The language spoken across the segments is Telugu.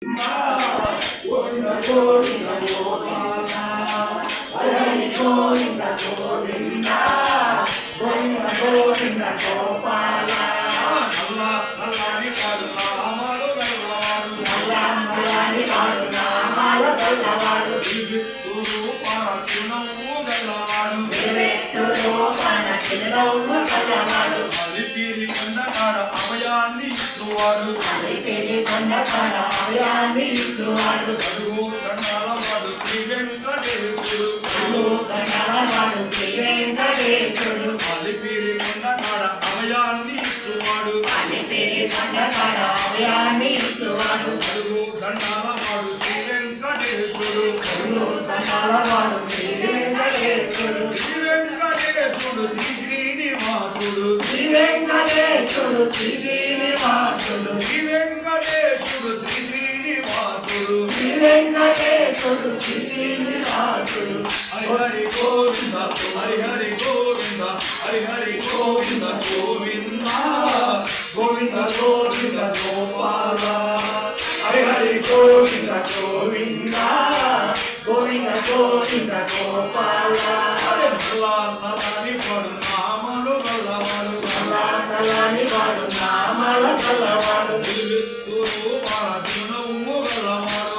గోవింద గోవింద గోపాల హరి గోవింద గోవింద గోవింద గోవింద గోపాల నల్లని కాడు నామాలు గల్లవాడు నల్లని కాడు నామాలు గల్లవాడు రూపాన చిరునవ్వు గల్లవాడు రూపాన చిరునవ్వు గల్లవాడు అలిపిరి కొండకాడ అభయాన్ని ఇస్తువాడు అలిపిరి కొండకాడ అభయాన్ని ఇస్తువాడు అడుగు దండాలవాడు శ్రీ వెంకటేశుడు అడుగు దండాలవాడు శ్రీ వెంకటేశుడు అలిపిరి కొండకాడ అభయాన్ని ఇస్తువాడు అలిపిరి కొండకాడ అభయాన్ని ఇస్తువాడు అడుగు దండాలవాడు శ్రీ వెంకటేశుడు అడుగు దండాలవాడు శ్రీ వెంకటేశుడు శ్రీ వెంకటేశుడు శ్రీ శ్రీనివాసుడు శ్రీ వెంకటేశుడు శ్రీ శ్రీనివాసుడు శ్రీ వెంకటేశుడు శ్రీ శ్రీనివాసుడు శ్రీ వెంకటేశుడు శ్రీ శ్రీనివాసుడు హరి గోవింద హరి హరి గోవింద హరి హరి గోవింద గోవింద గోవింద గోవింద గోపాల హరి హరి గోవింద గోవింద గోవింద గోవింద గోపాల నల్లని వాడు నామాలు గల్లవాడు నల్లని వాడు నామాలు గల్లవాడు రూపాన చిరునవ్వు గల్లవాడు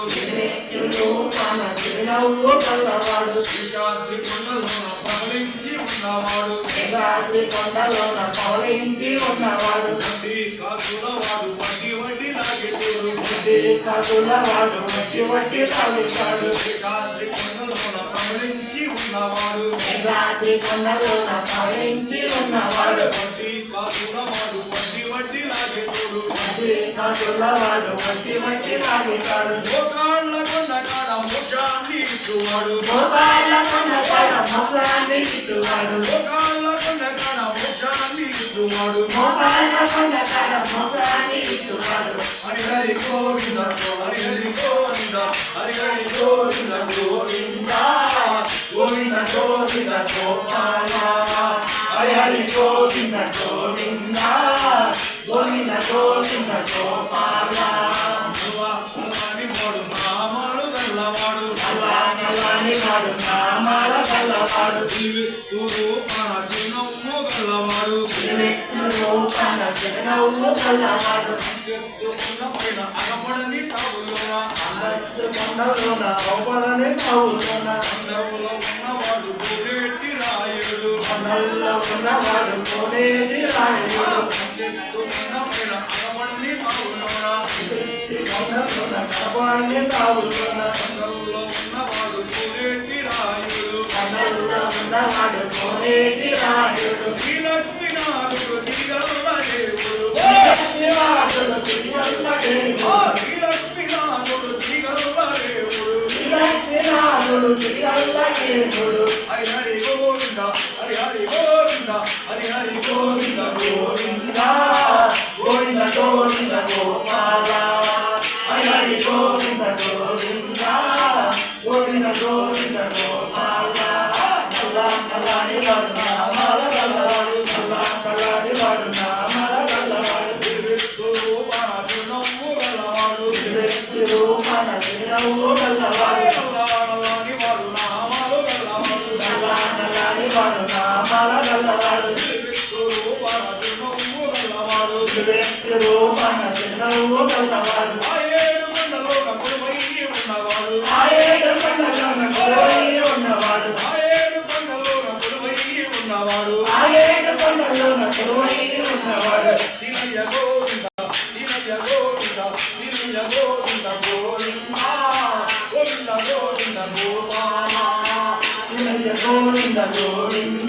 రూపాన చిరునవ్వు గల్లవాడు శ్రీకాద్రి కొండలోన పవలించి ఉన్నవాడు శ్రీకాద్రి కొండలోన పవలించి ఉన్నవాడు వడ్డీ కాసులవాడు వడ్డీ వడ్డీ లాగేటోడు వడ్డీ కాసులవాడు వడ్డీ వడ్డీ లాగేటాడు శ్రీకాద్రి కొండలోన పవలించి ఉన్నవాడు శ్రీకాద్రి కొండలోన పవలించి ఉన్నవాడు వడ్డీ కాసులవాడు వడ్డీ వడ్డీ లాగేటోడు వడ్డీ కాసులవాడు వడ్డీ వడ్డీ లాగేటాడు మోకాళ్ళ కొండ కాడ మోక్షాన్ని ఇస్తువాడు మోకాళ్ళ కొండ కాడ మోక్షాన్ని ఇస్తువాడు మోకాళ్ళ కొండ కాడ మోక్షాన్ని ఇస్తువాడు మోకాళ్ళ కొండ కాడ మోక్షాన్ని ఇస్తువాడు హరి హరి గోవింద హరి హరి గోవింద హరి హరి గోవింద గోవింద గోవింద గోవింద గోపాల హరి హరి గోవింద గోవింద గోవింద గోవింద గోపాల నల్లని వాడు నామాలు గల్లవాడు నల్లని వాడు నామాల గల్లవాడు రూపాన చిరునవ్వు గల్లవాడు రూపాన చిరునవ్వు గల్లవాడు పైన అగపడని తావులోన కొండలోన అవపడని తావులోన కొండలో ఉన్నవాడు కోనేటి రాయుడు కొండల్లో ఉన్నవాడు కోనేటి రాయుడు పైన అగపడని తావులోన కొండలోన తావులోన కొండల్లో ఉన్నవాడు కోనేటి రాయుడు కొండల్లో ఉన్నవాడు కోనేటి రాయుడు శ్రీలక్ష్మీనాథుడు శ్రీగల్ల దేవుడు శ్రీలక్ష్మీనాథుడు శ్రీగల్ల దేవుడు శ్రీలక్ష్మీనాథుడు శ్రీగల్ల దేవుడు శ్రీలక్ష్మీనాథుడు శ్రీగల్ల దేవుడు హరి హరి గోవింద హరి హరి గోవింద హరి హరి గోవింద గోవింద గోవింద గోవింద గోపాల హరి హరి గోవింద గోవింద గోవింద గోవింద గోపాల నల్లని వాడు నామాల గల్లవాడు నల్లని వాడు నామాల గల్లవాడు రూపాన చిరునవ్వు గల్లవాడు రూపాన చిరునవ్వు గల్లవాడు నల్లని వాడు నామాలు గల్లవాడు నల్లని వాడు నామాల గల్లవాడు రూపాన చిరునవ్వు గల్లవాడు రూపాన చిరునవ్వు గల్లవాడు ఏడు కొండలోన కొలువై ఉన్నవాడు ఏడు కొండలోన కొలువై ఉన్నవాడు ఏడు కొండలోన కొలువై ఉన్నవాడు ఏడు కొండలోన కొలువై ఉన్నవాడు శ్రీనయ్య గోవింద శ్రీనయ్య గోవింద శ్రీనయ్య గోవింద గోవింద గోవింద గోవింద గోపాల శ్రీనయ్య గోవింద గోవింద